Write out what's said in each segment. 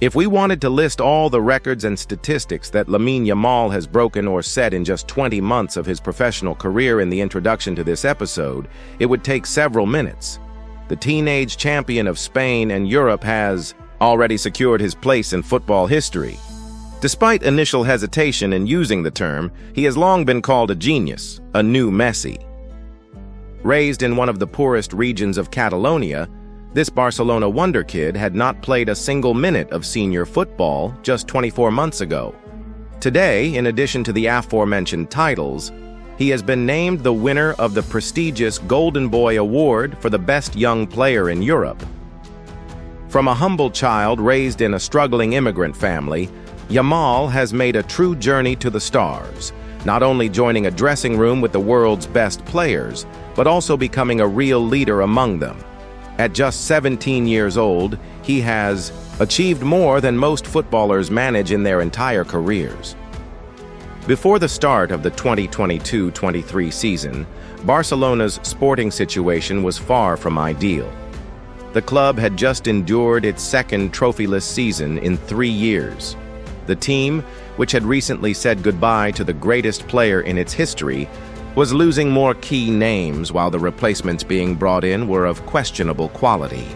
If we wanted to list all the records and statistics that Lamine Yamal has broken or set in just 20 months of his professional career in the introduction to this episode, it would take several minutes. The teenage champion of Spain and Europe has already secured his place in football history. Despite initial hesitation in using the term, he has long been called a genius, a new Messi. Raised in one of the poorest regions of Catalonia, this Barcelona wonder kid had not played a single minute of senior football just 24 months ago. Today, in addition to the aforementioned titles, he has been named the winner of the prestigious Golden Boy Award for the best young player in Europe. From a humble child raised in a struggling immigrant family, Yamal has made a true journey to the stars, not only joining a dressing room with the world's best players, but also becoming a real leader among them. At just 17 years old, he has achieved more than most footballers manage in their entire careers. Before the start of the 2022-23 season, Barcelona's sporting situation was far from ideal. The club had just endured its second trophyless season in 3 years. The team, which had recently said goodbye to the greatest player in its history, was losing more key names while the replacements being brought in were of questionable quality.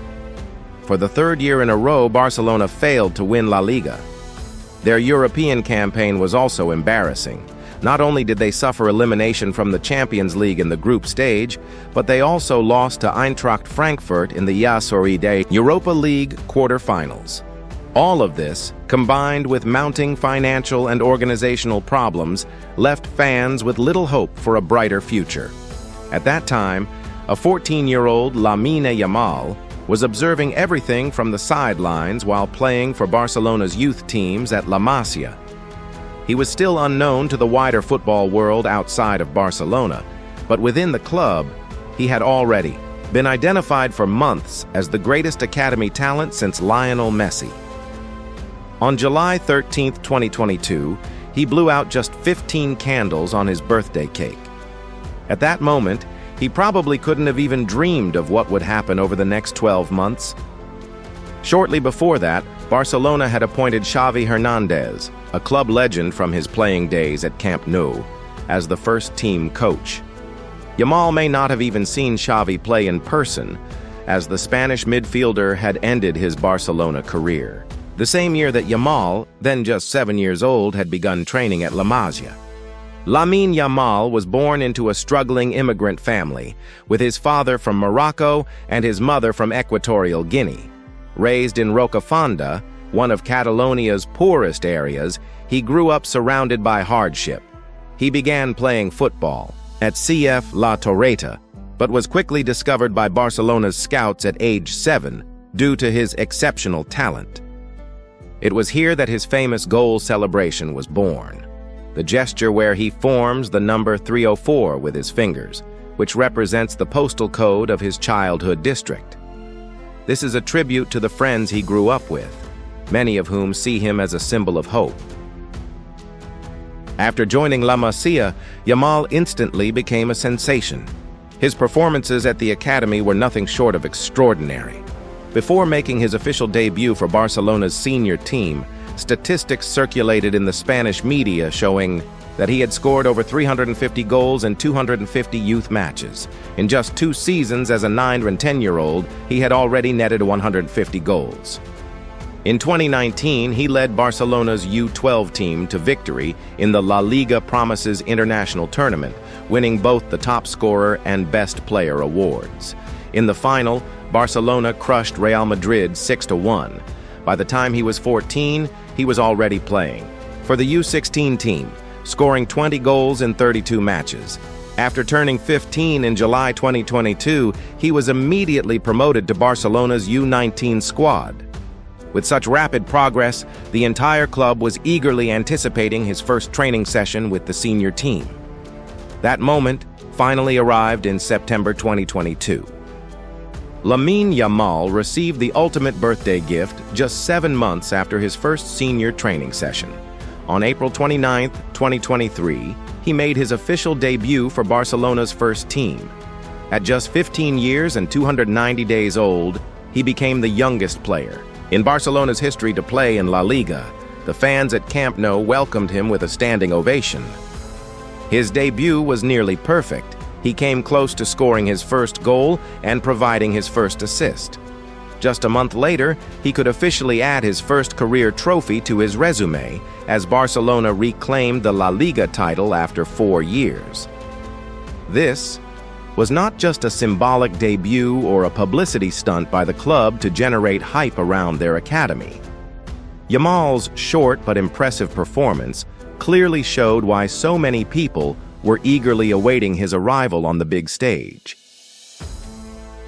For the third year in a row, Barcelona failed to win La Liga. Their European campaign was also embarrassing. Not only did they suffer elimination from the Champions League in the group stage, but they also lost to Eintracht Frankfurt in the Yasoiride Europa League quarterfinals. All of this, combined with mounting financial and organizational problems, left fans with little hope for a brighter future. At that time, a 14-year-old Lamine Yamal was observing everything from the sidelines while playing for Barcelona's youth teams at La Masia. He was still unknown to the wider football world outside of Barcelona, but within the club, he had already been identified for months as the greatest academy talent since Lionel Messi. On July 13, 2022, he blew out just 15 candles on his birthday cake. At that moment, he probably couldn't have even dreamed of what would happen over the next 12 months. Shortly before that, Barcelona had appointed Xavi Hernandez, a club legend from his playing days at Camp Nou, as the first-team coach. Yamal may not have even seen Xavi play in person, as the Spanish midfielder had ended his Barcelona career. The same year that Yamal, then just 7 years old, had begun training at La Masia. Lamine Yamal was born into a struggling immigrant family, with his father from Morocco and his mother from Equatorial Guinea. Raised in Rocafonda, one of Catalonia's poorest areas, he grew up surrounded by hardship. He began playing football at CF La Torreta, but was quickly discovered by Barcelona's scouts at age 7 due to his exceptional talent. It was here that his famous goal celebration was born, the gesture where he forms the number 304 with his fingers, which represents the postal code of his childhood district. This is a tribute to the friends he grew up with, many of whom see him as a symbol of hope. After joining La Masia, Yamal instantly became a sensation. His performances at the academy were nothing short of extraordinary. Before making his official debut for Barcelona's senior team, statistics circulated in the Spanish media showing that he had scored over 350 goals in 250 youth matches. In just 2 seasons as a 9- and 10-year-old, he had already netted 150 goals. In 2019, he led Barcelona's U12 team to victory in the La Liga Promises International Tournament, winning both the top scorer and best player awards. In the final, Barcelona crushed Real Madrid 6-1. By the time he was 14, he was already playing for the U16 team, scoring 20 goals in 32 matches. After turning 15 in July 2022, he was immediately promoted to Barcelona's U19 squad. With such rapid progress, the entire club was eagerly anticipating his first training session with the senior team. That moment finally arrived in September 2022. Lamine Yamal received the ultimate birthday gift just 7 months after his first senior training session. On April 29, 2023, he made his official debut for Barcelona's first team. At just 15 years and 290 days old, he became the youngest player, In Barcelona's history to play in La Liga, the fans at Camp Nou welcomed him with a standing ovation. His debut was nearly perfect. He came close to scoring his first goal and providing his first assist. Just a month later, he could officially add his first career trophy to his resume as Barcelona reclaimed the La Liga title after 4 years. This was not just a symbolic debut or a publicity stunt by the club to generate hype around their academy. Yamal's short but impressive performance clearly showed why so many people were eagerly awaiting his arrival on the big stage.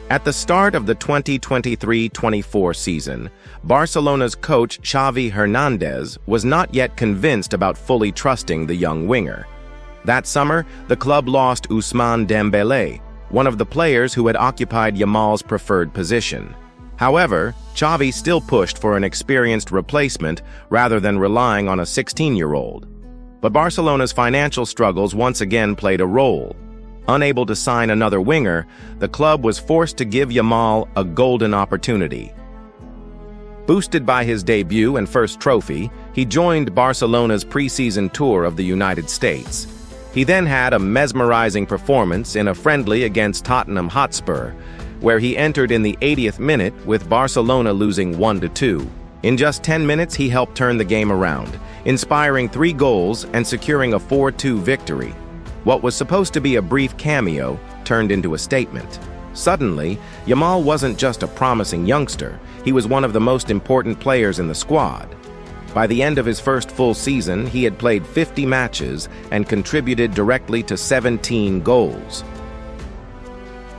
At the start of the 2023-24 season, Barcelona's coach Xavi Hernandez was not yet convinced about fully trusting the young winger. That summer, the club lost Ousmane Dembélé, one of the players who had occupied Yamal's preferred position. However, Xavi still pushed for an experienced replacement rather than relying on a 16-year-old. But Barcelona's financial struggles once again played a role. Unable to sign another winger, the club was forced to give Yamal a golden opportunity. Boosted by his debut and first trophy, he joined Barcelona's preseason tour of the United States. He then had a mesmerizing performance in a friendly against Tottenham Hotspur, where he entered in the 80th minute with Barcelona losing 1-2. In just 10 minutes, he helped turn the game around, inspiring 3 goals and securing a 4-2 victory. What was supposed to be a brief cameo turned into a statement. Suddenly, Yamal wasn't just a promising youngster, he was one of the most important players in the squad. By the end of his first full season, he had played 50 matches and contributed directly to 17 goals.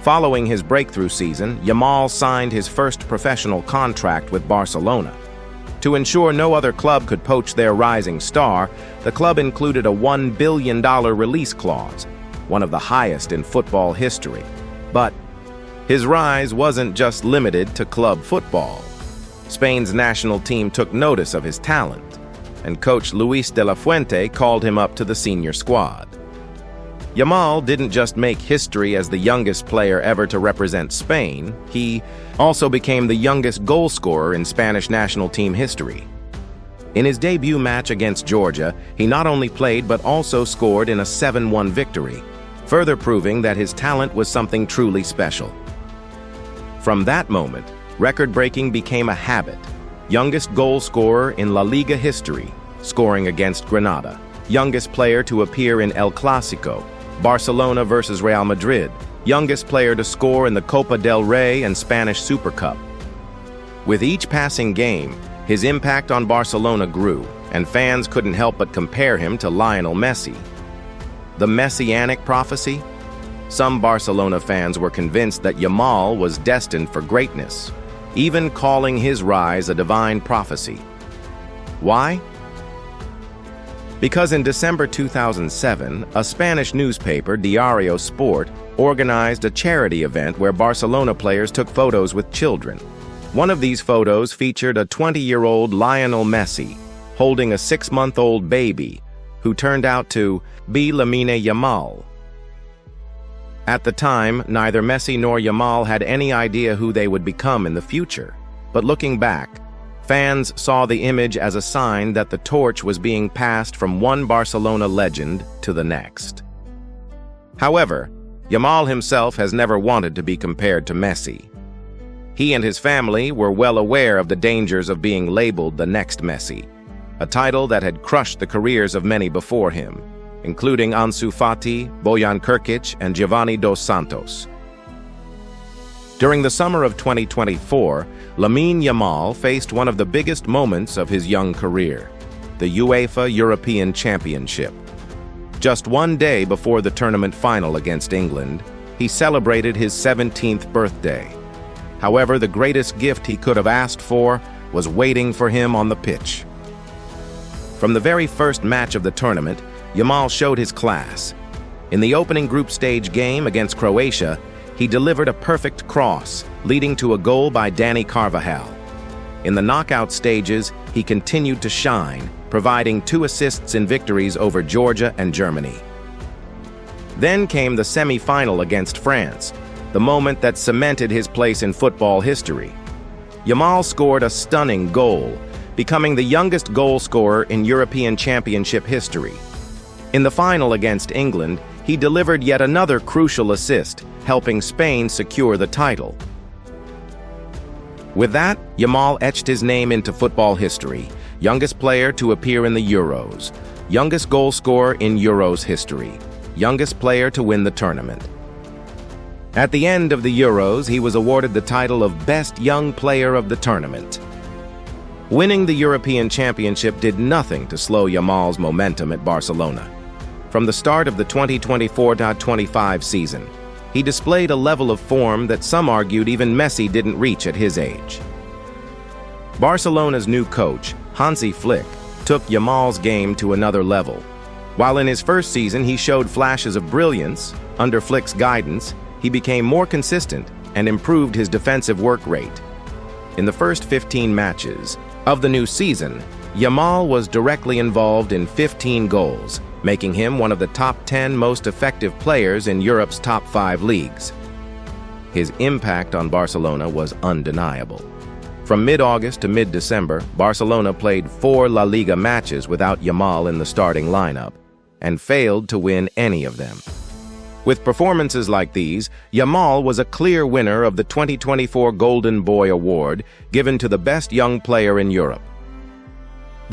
Following his breakthrough season, Yamal signed his first professional contract with Barcelona. To ensure no other club could poach their rising star, the club included a $1 billion release clause, one of the highest in football history. But his rise wasn't just limited to club football. Spain's national team took notice of his talent, and coach Luis de la Fuente called him up to the senior squad. Yamal didn't just make history as the youngest player ever to represent Spain, he also became the youngest goal scorer in Spanish national team history. In his debut match against Georgia, he not only played but also scored in a 7-1 victory, further proving that his talent was something truly special. From that moment, record-breaking became a habit. Youngest goal scorer in La Liga history, scoring against Granada. Youngest player to appear in El Clásico, Barcelona versus Real Madrid. Youngest player to score in the Copa del Rey and Spanish Super Cup. With each passing game, his impact on Barcelona grew, and fans couldn't help but compare him to Lionel Messi. The Messianic prophecy? Some Barcelona fans were convinced that Yamal was destined for greatness, even calling his rise a divine prophecy. Why? Because in December 2007, a Spanish newspaper, Diario Sport, organized a charity event where Barcelona players took photos with children. One of these photos featured a 20-year-old Lionel Messi holding a 6-month-old baby who turned out to be Lamine Yamal. At the time, neither Messi nor Yamal had any idea who they would become in the future. But looking back, fans saw the image as a sign that the torch was being passed from one Barcelona legend to the next. However, Yamal himself has never wanted to be compared to Messi. He and his family were well aware of the dangers of being labeled the next Messi, a title that had crushed the careers of many before him, including Ansu Fati, Bojan Krkic, and Giovanni dos Santos. During the summer of 2024, Lamine Yamal faced one of the biggest moments of his young career, the UEFA European Championship. Just one day before the tournament final against England, he celebrated his 17th birthday. However, the greatest gift he could have asked for was waiting for him on the pitch. From the very first match of the tournament, Yamal showed his class. In the opening group stage game against Croatia, he delivered a perfect cross, leading to a goal by Dani Carvajal. In the knockout stages, he continued to shine, providing 2 assists in victories over Georgia and Germany. Then came the semi-final against France, the moment that cemented his place in football history. Yamal scored a stunning goal, becoming the youngest goal scorer in European Championship history. In the final against England, he delivered yet another crucial assist, helping Spain secure the title. With that, Yamal etched his name into football history, youngest player to appear in the Euros, youngest goal scorer in Euros history, youngest player to win the tournament. At the end of the Euros, he was awarded the title of Best Young Player of the tournament. Winning the European Championship did nothing to slow Yamal's momentum at Barcelona. From the start of the 2024-25 season, he displayed a level of form that some argued even Messi didn't reach at his age. Barcelona's new coach, Hansi Flick, took Yamal's game to another level. While in his first season he showed flashes of brilliance, under Flick's guidance, he became more consistent and improved his defensive work rate. In the first 15 matches of the new season, Yamal was directly involved in 15 goals, making him one of the top 10 most effective players in Europe's top 5 leagues. His impact on Barcelona was undeniable. From mid-August to mid-December, Barcelona played 4 La Liga matches without Yamal in the starting lineup, and failed to win any of them. With performances like these, Yamal was a clear winner of the 2024 Golden Boy Award, given to the best young player in Europe.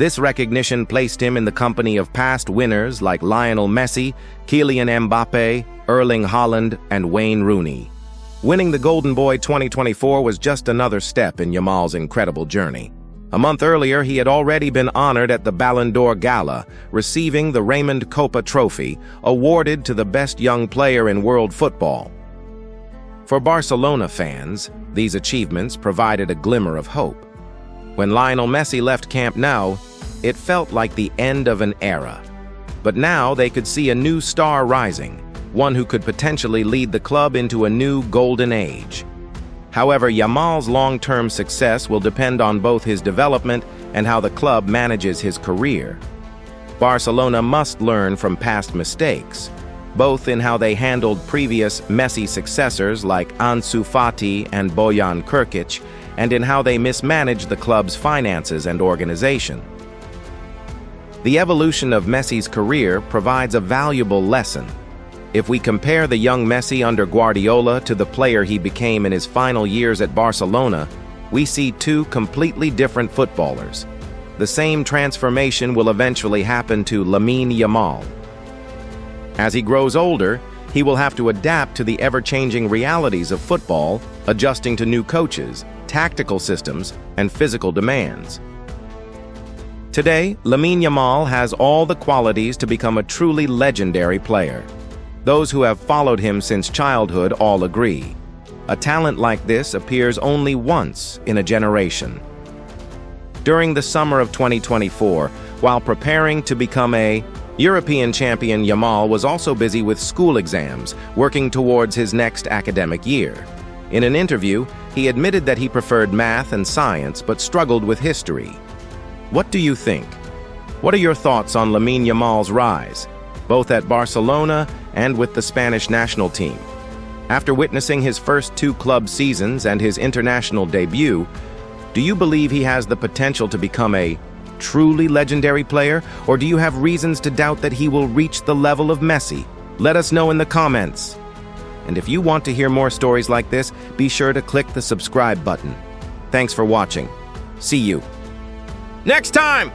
This recognition placed him in the company of past winners like Lionel Messi, Kylian Mbappe, Erling Haaland, and Wayne Rooney. Winning the Golden Boy 2024 was just another step in Yamal's incredible journey. A month earlier, he had already been honored at the Ballon d'Or Gala, receiving the Raymond Kopa Trophy, awarded to the best young player in world football. For Barcelona fans, these achievements provided a glimmer of hope. When Lionel Messi left Camp Nou, it felt like the end of an era. But now they could see a new star rising, one who could potentially lead the club into a new golden age. However, Yamal's long-term success will depend on both his development and how the club manages his career. Barcelona must learn from past mistakes, both in how they handled previous Messi successors like Ansu Fati and Bojan Krkic, and in how they mismanaged the club's finances and organization. The evolution of Messi's career provides a valuable lesson. If we compare the young Messi under Guardiola to the player he became in his final years at Barcelona, we see two completely different footballers. The same transformation will eventually happen to Lamine Yamal. As he grows older, he will have to adapt to the ever-changing realities of football, adjusting to new coaches, tactical systems, and physical demands. Today, Lamine Yamal has all the qualities to become a truly legendary player. Those who have followed him since childhood all agree. A talent like this appears only once in a generation. During the summer of 2024, while preparing to become a European champion, Yamal was also busy with school exams, working towards his next academic year. In an interview, he admitted that he preferred math and science but struggled with history. What do you think? What are your thoughts on Lamine Yamal's rise, both at Barcelona and with the Spanish national team? After witnessing his first 2 club seasons and his international debut, do you believe he has the potential to become a truly legendary player, or do you have reasons to doubt that he will reach the level of Messi? Let us know in the comments. And if you want to hear more stories like this, be sure to click the subscribe button. Thanks for watching. See you next time!